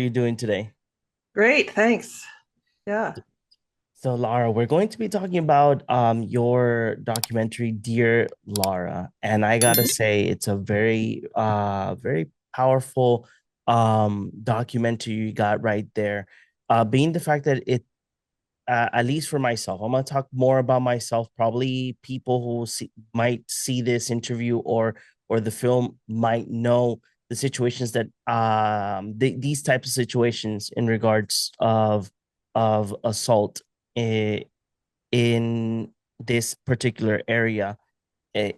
you doing today? Great, thanks. Yeah. So, Lara, we're going to be talking about your documentary, Dear Lara, and I gotta Mhm. say, it's a very powerful documentary you got right there. Being the fact that at least for myself, I'm gonna talk more about myself. Probably people who might see this interview or the film might know the situations that these types of situations in regards of assault in, in this particular area. Eh,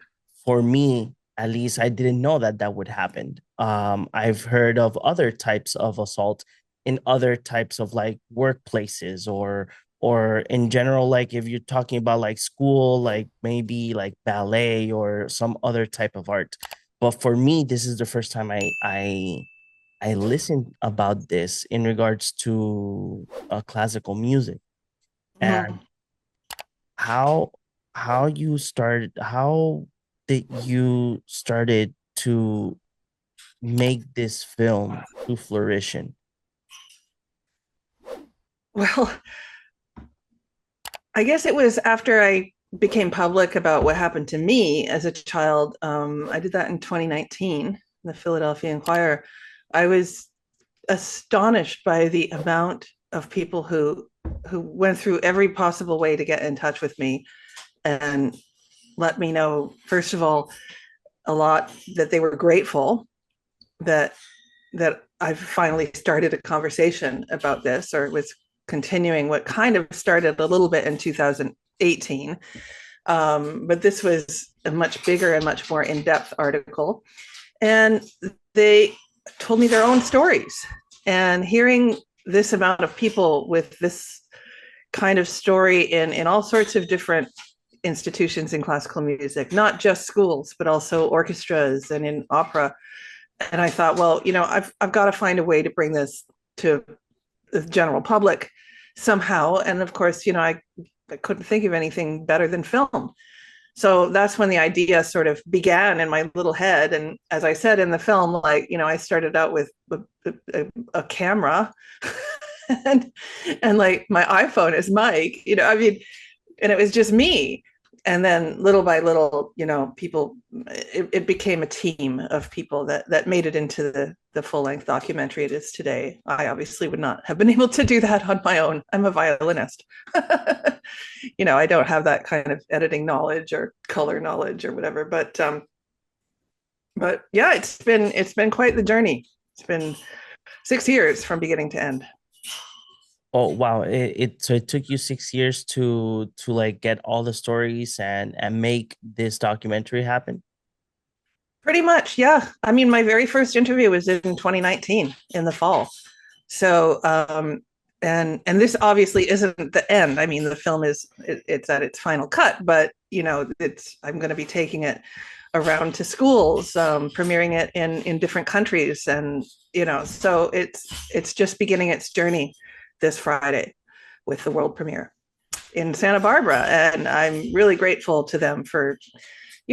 for me, at least, I didn't know that that would happen. I've heard of other types of assault in other types of like workplaces or in general, like if you're talking about like school, like maybe like ballet or some other type of art. But for me, this is the first time I listened about this in regards to classical music and Mhm. how how did you started to make this film to flourishing. Well, I guess it was after I became public about what happened to me as a child. I did that in 2019 in the Philadelphia Inquirer. I was astonished by the amount of people who went through every possible way to get in touch with me and let me know, first of all, a lot that they were grateful that I've finally started a conversation about this, or was continuing what kind of started a little bit in 2018. But this was a much bigger and much more in-depth article. And they told me their own stories. And hearing this amount of people with this kind of story in all sorts of different institutions in classical music, not just schools, but also orchestras and in opera, and I thought, well, I've got to find a way to bring this to the general public somehow. And of course, I couldn't think of anything better than film. So that's when the idea sort of began in my little head. And as I said in the film, like, I started out with a camera and like my iPhone as mic, I mean, and it was just me. And then little by little, people, it became a team of people that made it into the full length documentary it is today. I obviously would not have been able to do that on my own. I'm a violinist. I don't have that kind of editing knowledge or color knowledge or whatever. But yeah, it's been quite the journey. It's been 6 years from beginning to end. Oh wow, so it took you 6 years to like get all the stories and make this documentary happen. Pretty much, yeah. I mean, my very first interview was in 2019 in the fall. So, and this obviously isn't the end. I mean, the film it's at its final cut, but it's I'm going to be taking it around to schools, premiering it in different countries, and so it's just beginning its journey this Friday with the world premiere in Santa Barbara, and I'm really grateful to them for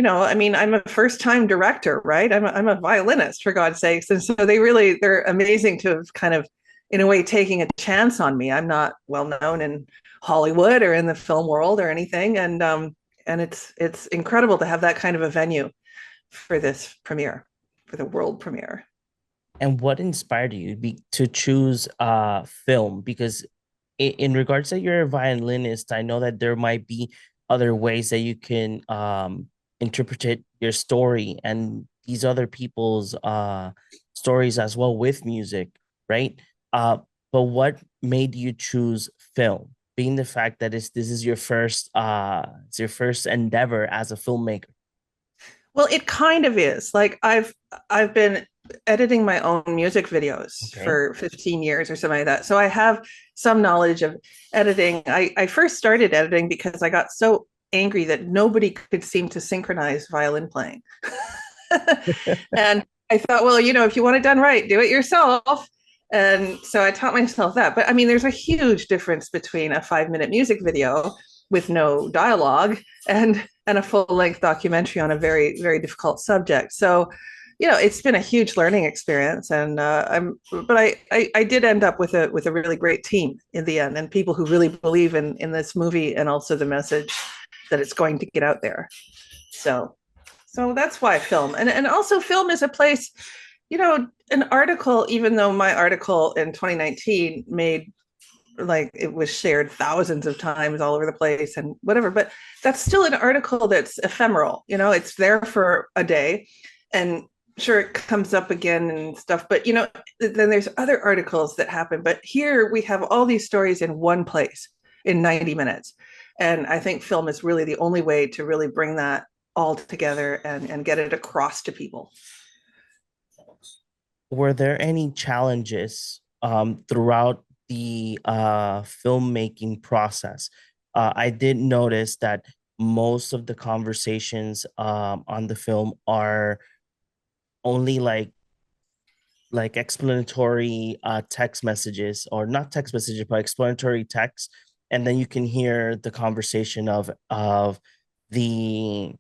I mean, I'm a first time director, right? I'm a violinist, for God's sakes. And so they're amazing to have kind of, in a way, taking a chance on me. I'm not well known in Hollywood or in the film world or anything. And it's incredible to have that kind of a venue for this premiere, for the world premiere. And what inspired you to choose film? Because in regards that you're a violinist, I know that there might be other ways that you can interpret your story and these other people's stories as well with music, right? Uh, but what made you choose film? Being the fact that this is your first it's your first endeavor as a filmmaker. Well, it kind of is. Like I've been editing my own music videos Okay. for 15 years or something like that. So I have some knowledge of editing. I first started editing because I got so angry that nobody could seem to synchronize violin playing. And I thought, well, if you want it done right, do it yourself. And so I taught myself that. But I mean, there's a huge difference between a 5 minute music video with no dialogue and a full length documentary on a very, very difficult subject. So it's been a huge learning experience, and I did end up with a really great team in the end, and people who really believe in this movie and also the message that it's going to get out there. So, so that's why film, and also film is a place, an article, even though my article in 2019 made, like, it was shared thousands of times all over the place and whatever, but that's still an article that's ephemeral. It's there for a day, and sure, it comes up again and stuff, but then there's other articles that happen. But here we have all these stories in one place in 90 minutes, and I think film is really the only way to really bring that all together and get it across to people. Were there any challenges throughout the filmmaking process? I did notice that most of the conversations on the film are only like explanatory text messages, or not text messages but explanatory text, and then you can hear the conversation of the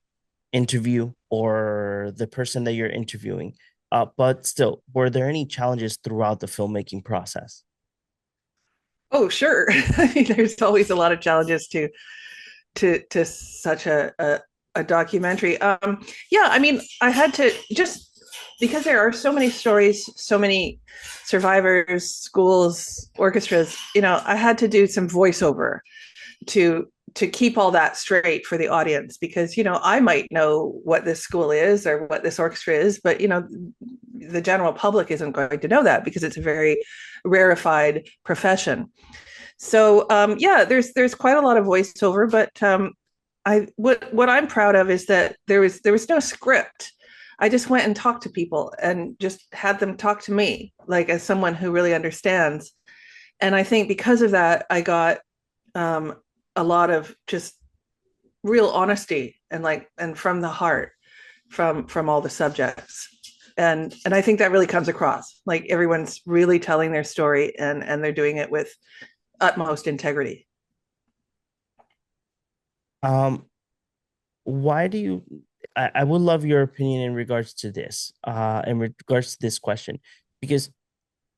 interview or the person that you're interviewing. But still, were there any challenges throughout the filmmaking process? Oh, sure. I mean, there's always a lot of challenges to such a documentary. Yeah, I mean, I had to, just because there are so many stories, so many survivors, schools, orchestras. I had to do some voiceover to keep all that straight for the audience, because I might know what this school is or what this orchestra is, but the general public isn't going to know that because it's a very rarefied profession. So yeah, there's quite a lot of voiceover, but what I'm proud of is that there was no script. I just went and talked to people and just had them talk to me, like, as someone who really understands. And I think because of that, I got um, a lot of just real honesty, and from the heart, from all the subjects. And I think that really comes across. Like, everyone's really telling their story, and they're doing it with utmost integrity. Um, why do you? I would love your opinion in regards to this. In regards to this question, because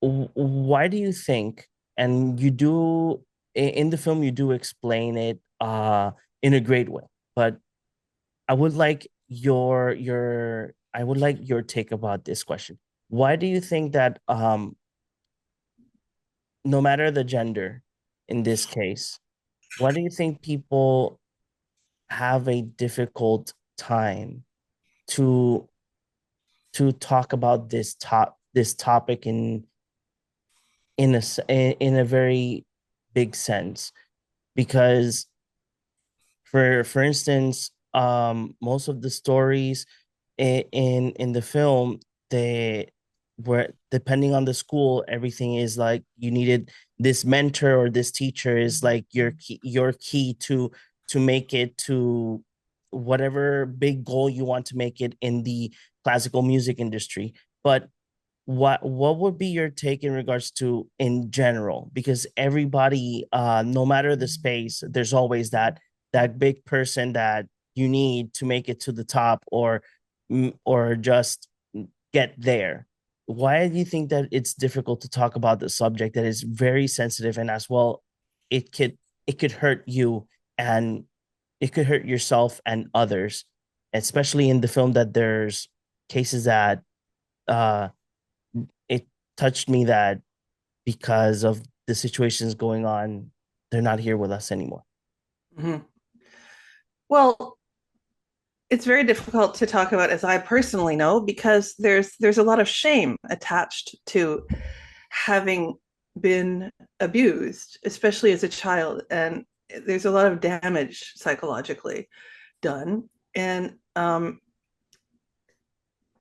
why do you think? And you do in the film, you do explain it in a great way, but I would like your take about this question. Why do you think that no matter the gender in this case, why do you think people have a difficult time to talk about this topic in a very big sense? Because for instance, most of the stories in the film, they were, depending on the school, everything is like you needed this mentor, or this teacher is like your key to make it to whatever big goal you want to make it in the classical music industry. But what would be your take in regards to in general? Because everybody, no matter the space, there's always that big person that you need to make it to the top, or just get there. Why do you think that it's difficult to talk about the subject that is very sensitive, and as well, it could it could hurt you, and it could hurt yourself and others, especially in the film, that there's cases that uh it touched me, that because of the situations going on, they're not here with us anymore. Mm-hmm. Well, it's very difficult to talk about, as I personally know, because there's a lot of shame attached to having been abused, especially as a child, and there's a lot of damage psychologically done, and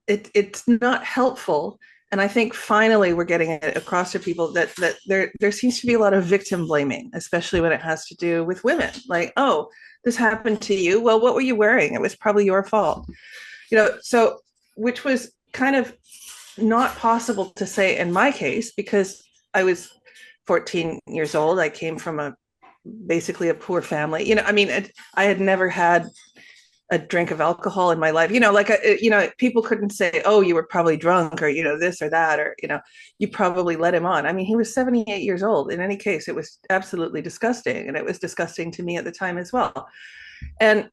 it's not helpful. And I think finally we're getting it across to people that there seems to be a lot of victim blaming, especially when it has to do with women. Like, oh, this happened to you. Well, what were you wearing? It was probably your fault. So, which was kind of not possible to say in my case, because I was 14 years old. I came from basically a poor family. I mean, I had never had a drink of alcohol in my life. People couldn't say, "Oh, you were probably drunk," or this or that, or you probably led him on. I mean, he was 78 years old. In any case, it was absolutely disgusting, and it was disgusting to me at the time as well. And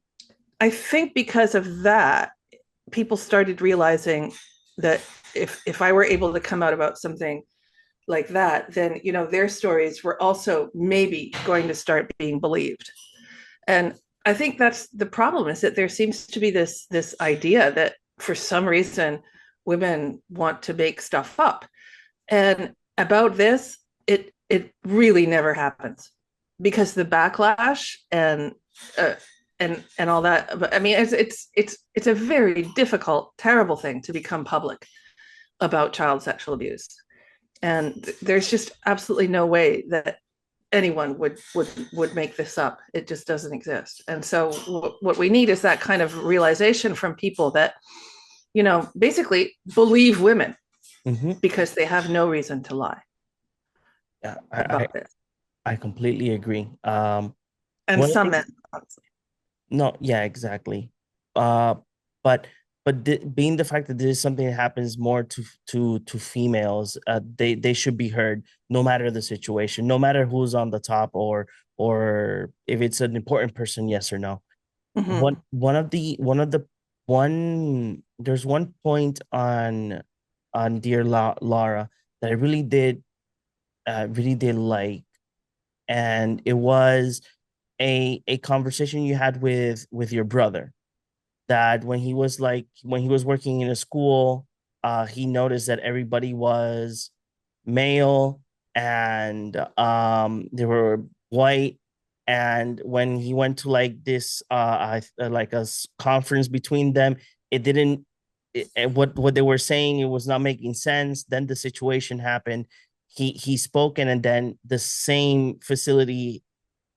I think because of that, people started realizing that if I were able to come out about something like that, then their stories were also maybe going to start being believed. And I think that's the problem, is that there seems to be this idea that for some reason women want to make stuff up. And about this, it really never happens, because the backlash uh, and all that. But I mean, it's a very difficult, terrible thing to become public about child sexual abuse, and there's just absolutely no way that anyone would make this up. It just doesn't exist. And so what we need is that kind of realization from people that basically believe women, Hmm. because they have no reason to lie Yeah, about this. I completely agree. And One of some the men, obviously. No, yeah, exactly. Uh, but being the fact that this is something that happens more to females, they should be heard no matter the situation, no matter who's on the top, or if it's an important person, yes or no. Mm-hmm. One there's one point on Lara that I really did like, and it was a conversation you had with your brother, that when he was working in a school, he noticed that everybody was male, and they were white, and when he went to like this like conference between them, it didn't what they were saying, it was not making sense. Then the situation happened, he spoke, and then the same facility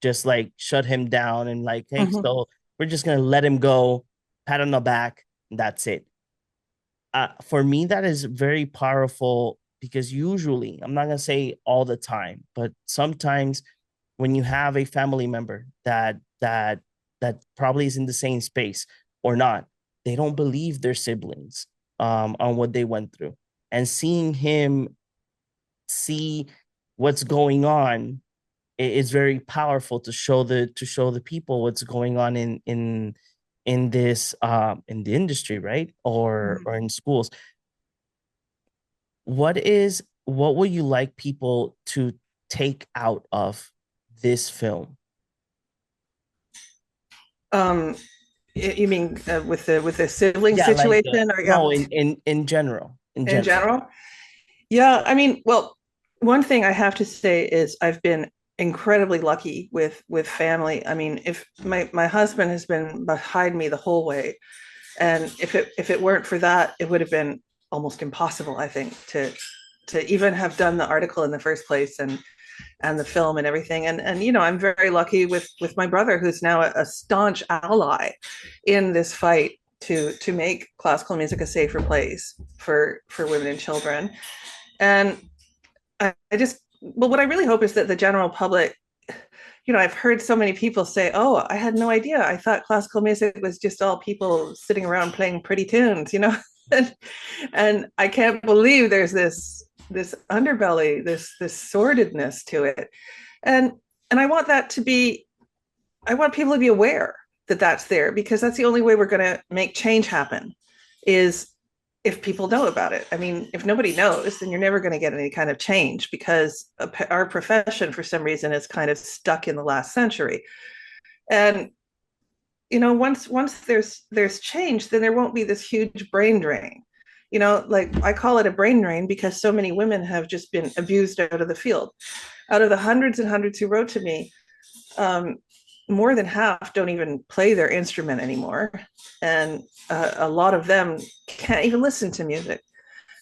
just like shut him down and like, hey, Mm-hmm. so we're just gonna let him go, pat on the back, and that's it. For me, that is very powerful, because usually, I'm not gonna say all the time, but sometimes when you have a family member that probably is in the same space or not, they don't believe their siblings on what they went through, and seeing him see what's going on is very powerful to show the people what's going on in this in the industry, right? Or Mm-hmm. in schools. What would you like people to take out of this film? Um, you mean with the sibling Yeah, like situation, or yeah, no, in general, in in general. general? Yeah, I mean, well, one thing I have to say is I've been incredibly lucky with family. I mean, if my husband has been behind me the whole way, and if it weren't for that, it would have been almost impossible, I think, to even have done the article in the first place, and the film and everything. And I'm very lucky with my brother, who's now a staunch ally in this fight to make classical music a safer place for women and children. And I just, well, what I really hope is that the general public, I've heard so many people say, "Oh, I had no idea. I thought classical music was just all people sitting around playing pretty tunes," and, and I can't believe there's this underbelly, this sordidness to it, and and I want people to be aware that that's there, because that's the only way we're going to make change happen, is if people know about it. I mean, if nobody knows, then you're never going to get any kind of change, because our profession, for some reason, is kind of stuck in the last century. And once there's change, then there won't be this huge brain drain. Like I call it a brain drain, because so many women have just been abused out of the field. Out of the hundreds and hundreds who wrote to me, um, more than half don't even play their instrument anymore, and a lot of them can't even listen to music.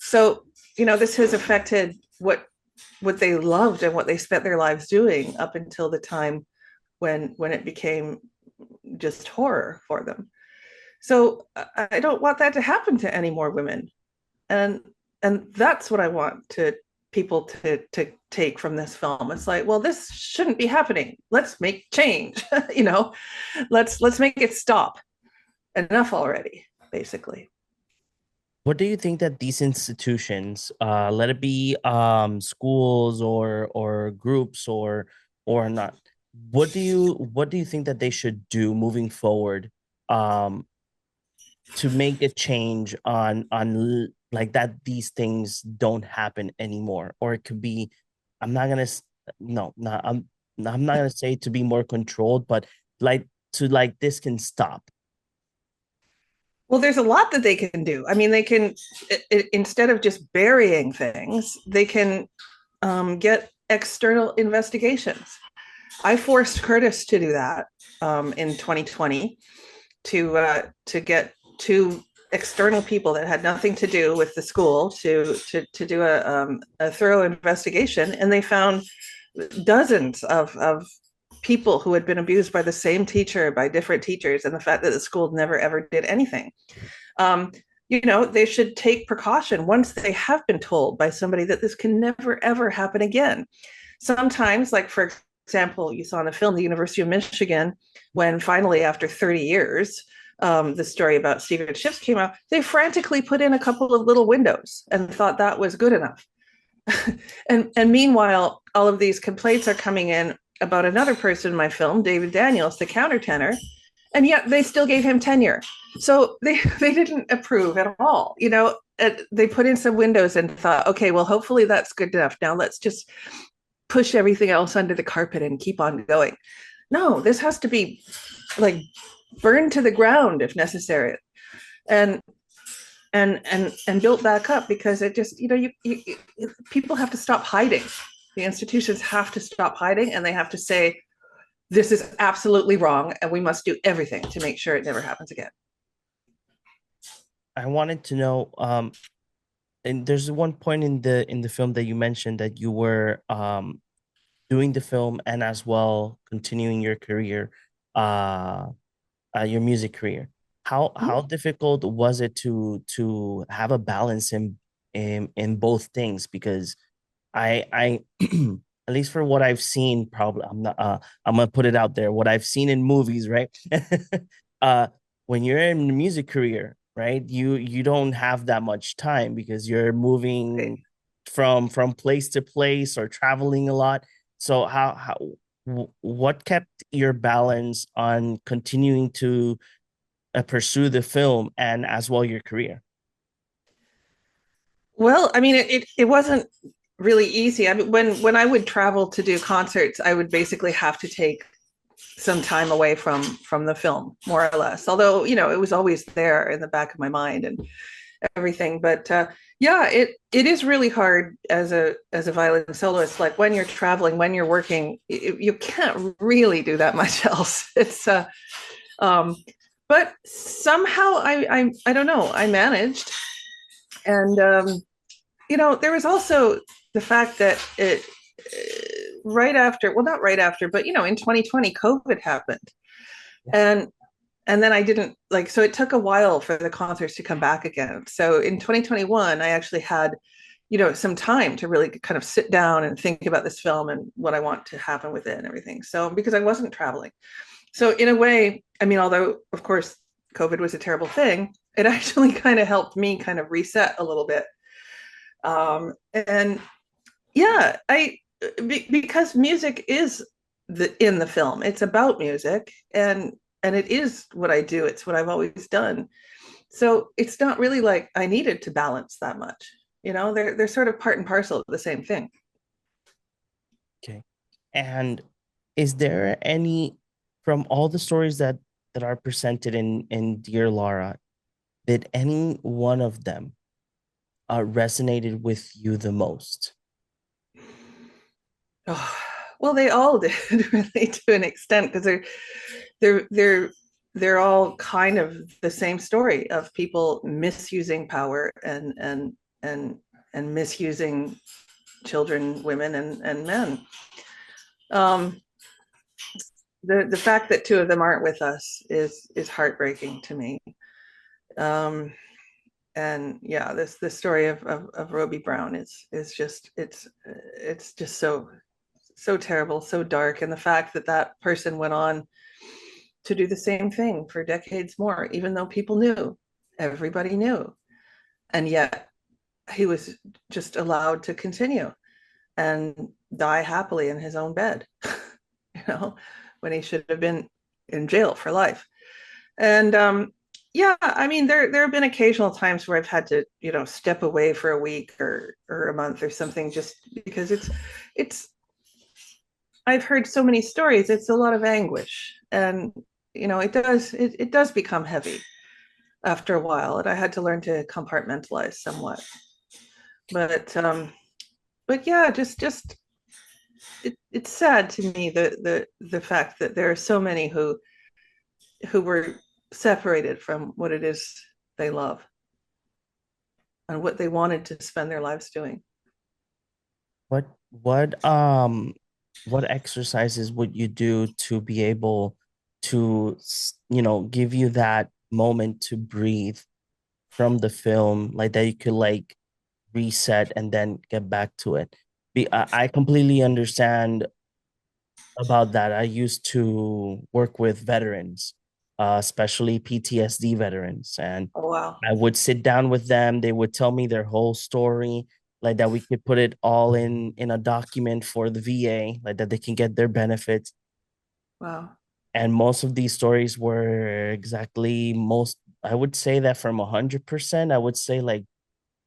So this has affected what they loved and what they spent their lives doing up until the time when it became just horror for them. So I don't want that to happen to any more women, and that's what I want to people to take from this film. It's like, well, this shouldn't be happening. Let's make change. Let's make it stop. enough already, basically. What do you think that these institutions, let it be schools or groups or not, what do you think that they should do moving forward um to make a change like that these things don't happen anymore? Or it could be, I'm not gonna no, not I'm not gonna say to be more controlled, but like to like this can stop. Well, there's a lot that they can do. I mean, they can, instead of just burying things, they can get external investigations. I forced Curtis to do that in 2020 to get two external people that had nothing to do with the school to do a thorough investigation, and they found dozens of people who had been abused by the same teacher by different teachers, and the fact that the school never ever did anything. Um, they should take precaution once they have been told by somebody that this can never ever happen again. Sometimes, like for example, you saw in the film the University of Michigan, when finally after 30 years the story about Stephen Schiff came out, they frantically put in a couple of little windows and thought that was good enough. And meanwhile, all of these complaints are coming in about another person in my film, David Daniels, the countertenor, and yet they still gave him tenure. So they didn't approve at all. They put in some windows and thought, okay, well, hopefully that's good enough. Now let's just push everything else under the carpet and keep on going. No, this has to be like burned to the ground if necessary, and built back up, because it just, people have to stop hiding. The institutions have to stop hiding, and they have to say, this is absolutely wrong, and we must do everything to make sure it never happens again. I wanted to know, and there's one point in the film that you mentioned that you were doing the film and as well continuing your career, uh, your music career. How difficult was it to have a balance in both things? Because I at least for what I've seen, probably I'm gonna put it out there, what I've seen in movies, right? uh when you're in the music career, right, you don't have that much time because you're moving Right. from place to place or traveling a lot. So what kept your balance on continuing to pursue the film and as well your career? Well, I mean, it wasn't really easy. I mean, when I would travel to do concerts, I would basically have to take some time away from the film, more or less. Although, it was always there in the back of my mind and everything. But yeah, it is really hard as a violin soloist. Like when you're traveling, when you're working, you can't really do that much else. It's um, but somehow I don't know, I managed. And there was also the fact that it right after, well, not right after, but in 2020, COVID happened, and then I didn't, like, so it took a while for the concerts to come back again. So in 2021, I actually had some time to really kind of sit down and think about this film and what I want to happen with it and everything. So because I wasn't traveling, so in a way, I mean, although of course COVID was a terrible thing, it actually kind of helped me kind of reset a little bit. And yeah, because music is in the film, it's about music, and it is what I do, it's what I've always done. So it's not really like I needed to balance that much. They're sort of part and parcel of the same thing. Okay. And is there any, from all the stories that are presented in Dear Lara, did any one of them resonated with you the most? Oh, well, they all did really, to an extent, because they're they're they're all kind of the same story of people misusing power and misusing children, women, and men. Um, the fact that two of them aren't with us is heartbreaking to me. Um, and yeah, this story of Roby Brown is just, it's just so terrible, so dark, and the fact that that person went on to do the same thing for decades more, even though people knew, everybody knew. And yet he was just allowed to continue and die happily in his own bed, you know, when he should have been in jail for life. And yeah, I mean, there have been occasional times where I've had to, step away for a week or a month or something, just because it's I've heard so many stories. It's a lot of anguish, and it does become heavy after a while, and I had to learn to compartmentalize somewhat. But yeah, just it's sad to me the fact that there are so many who were separated from what it is they love and what they wanted to spend their lives doing. What what um what exercises would you do to be able to give you that moment to breathe from the film, like that you could like reset and then get back to it? I completely understand about that. I used to work with veterans, especially PTSD veterans, and Oh wow. I would sit down with them. They would tell me their whole story, like that we could put it all in a document for the VA, like that they can get their benefits. Wow. And most of these stories were exactly most. I would say that from 100%, I would say like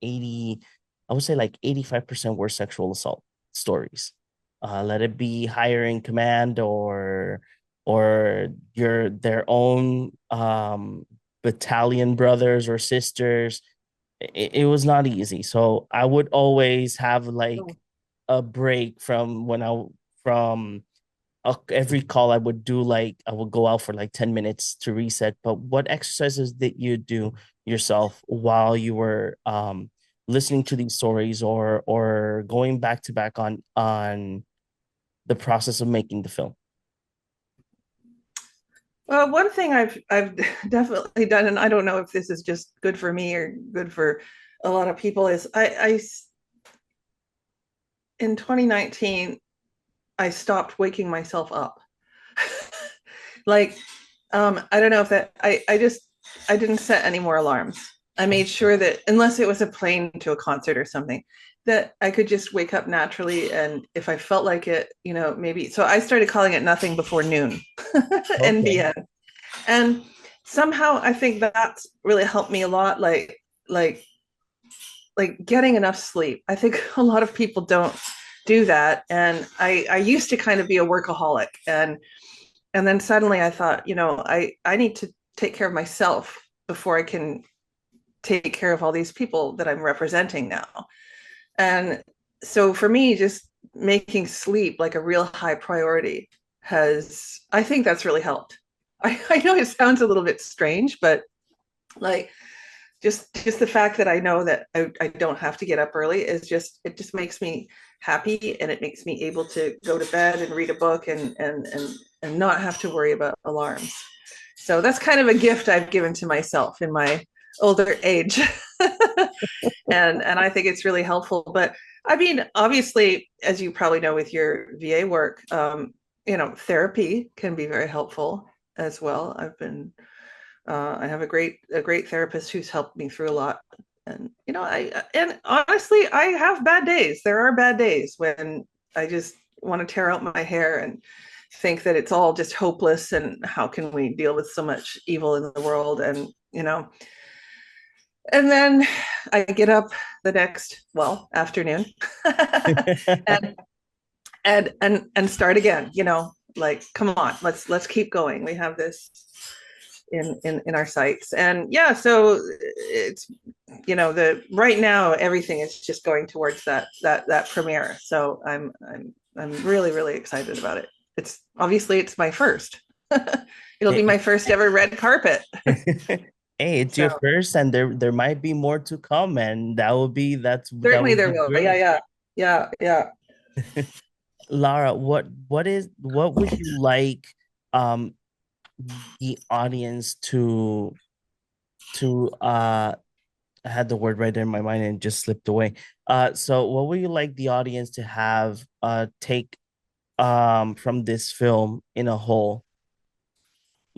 80, I would say like 85% were sexual assault stories. Let it be higher in command or their own battalion brothers or sisters. It was not easy. So I would always have like Oh. a break from from every call I would do, like I would go out for like 10 minutes to reset. But what exercises did you do yourself while you were listening to these stories or going back to back on the process of making the film? Well, one thing I've definitely done, and I don't know if this is just good for me or good for a lot of people, is I in 2019 I stopped waking myself up. Like, I don't know if that I didn't set any more alarms. I made Okay. sure that unless it was a plane to a concert or something, that I could just wake up naturally. And if I felt like it, maybe. So I started calling it nothing before noon, Okay. NBN. And somehow I think that's really helped me a lot. Like like getting enough sleep. I think a lot of people don't do that. And I used to kind of be a workaholic, and then suddenly I thought, I need to take care of myself before I can take care of all these people that I'm representing now. And so for me, just making sleep like a real high priority I think that's really helped. I know it sounds a little bit strange, but like just the fact that I know that I don't have to get up early it just makes me happy, and it makes me able to go to bed and read a book and not have to worry about alarms. So that's kind of a gift I've given to myself in my older age. And I think it's really helpful. But I mean, obviously, as you probably know with your VA work, therapy can be very helpful as well. I have a great therapist who's helped me through a lot. And and honestly, I have bad days. There are bad days when I just want to tear out my hair and think that it's all just hopeless, and how can we deal with so much evil in the world? And then I get up the next, well, afternoon and and start again, like, come on, let's keep going. We have this in our sights. And yeah, so it's, the right now everything is just going towards that premiere. So I'm really, really excited about it. It's my first. It'll be my first ever red carpet. Hey, it's your So first, and there might be more to come, and that certainly would there be will. Yeah, great. yeah, yeah, yeah. Lara, what would you like um the audience to I had the word right there in my mind and it just slipped away. So what would you like the audience to have take from this film in a whole?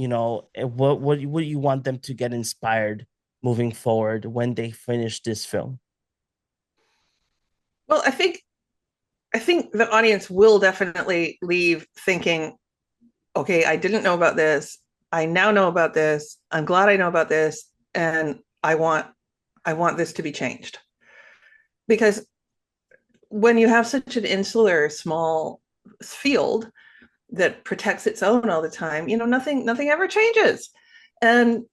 what would you want them to get inspired moving forward when they finish this film? Well, I think the audience will definitely leave thinking, okay, I didn't know about this. I now know about this. I'm glad I know about this, and I want this to be changed. Because when you have such an insular, small field that protects its own all the time, nothing ever changes. And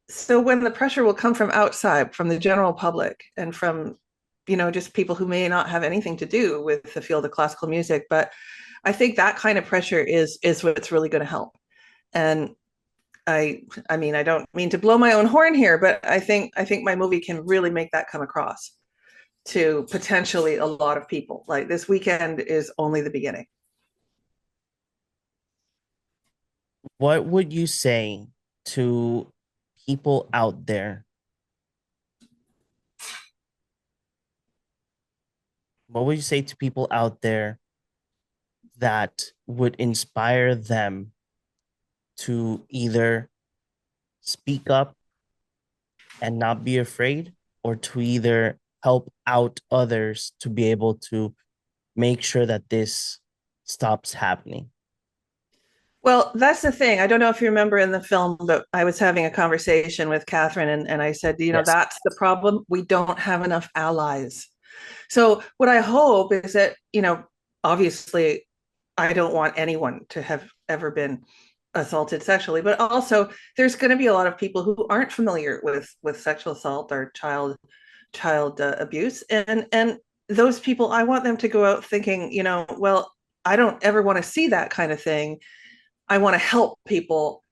so when the pressure will come from outside, from the general public, and from just people who may not have anything to do with the field of classical music, but I think that kind of pressure is what's really going to help. And I mean, I don't mean to blow my own horn here, but I think my movie can really make that come across to potentially a lot of people. Like, this weekend is only the beginning. What would you say to people out there? What would you say to people out there that would inspire them to either speak up and not be afraid, or to either help out others to be able to make sure that this stops happening? Well, that's the thing. I don't know if you remember in the film, but I was having a conversation with Catherine, and I said, Yes. that's the problem. We don't have enough allies. So, what I hope is that, obviously, I don't want anyone to have ever been assaulted sexually, but also there's going to be a lot of people who aren't familiar with sexual assault or child abuse, and those people, I want them to go out thinking, well, I don't ever want to see that kind of thing. I want to help people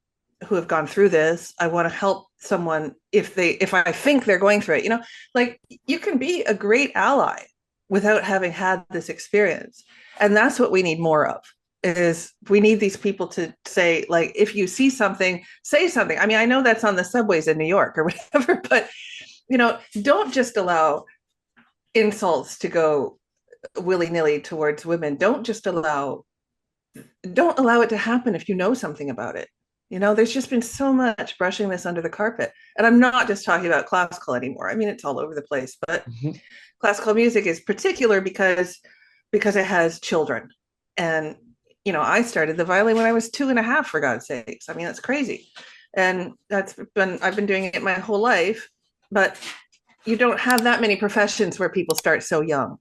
who have gone through this. I want to help someone if I think they're going through it. Like, you can be a great ally without having had this experience, and that's what we need more of. Is we need these people to say, like, if you see something, say something. I mean, I know that's on the subways in New York or whatever, but don't just allow insults to go willy-nilly towards women. Don't allow it to happen if you know something about it. There's just been so much brushing this under the carpet. And I'm not just talking about classical anymore. I mean, it's all over the place, but Mhm. classical music is particular because it has children. And I started the violin when I was 2.5, for God's sakes. I mean, that's crazy. And I've been doing it my whole life, but you don't have that many professions where people start so young.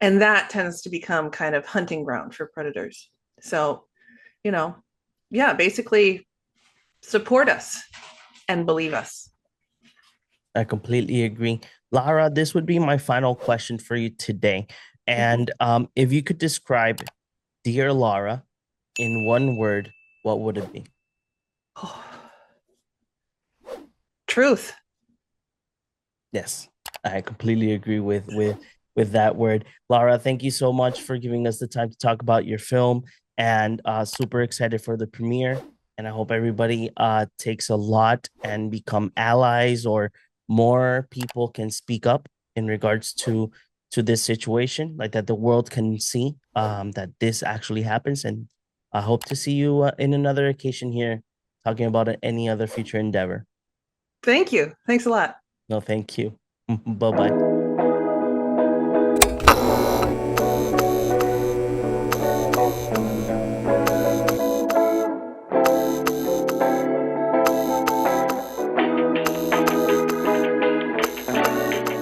And that tends to become kind of hunting ground for predators. So, you know, yeah, basically support us and believe us. I completely agree. Lara, this would be my final question for you today. Mhm. And if you could describe Dear Lara in one word, what would it be? Oh, truth. Yes, I completely agree with that word. Lara, thank you so much for giving us the time to talk about your film, and super excited for the premiere. And I hope everybody takes a lot and become allies, or more people can speak up in regards to this situation, like that the world can see that this actually happens. And I hope to see you in another occasion here talking about any other future endeavor. Thank you. Thanks a lot. No, thank you. Bye bye.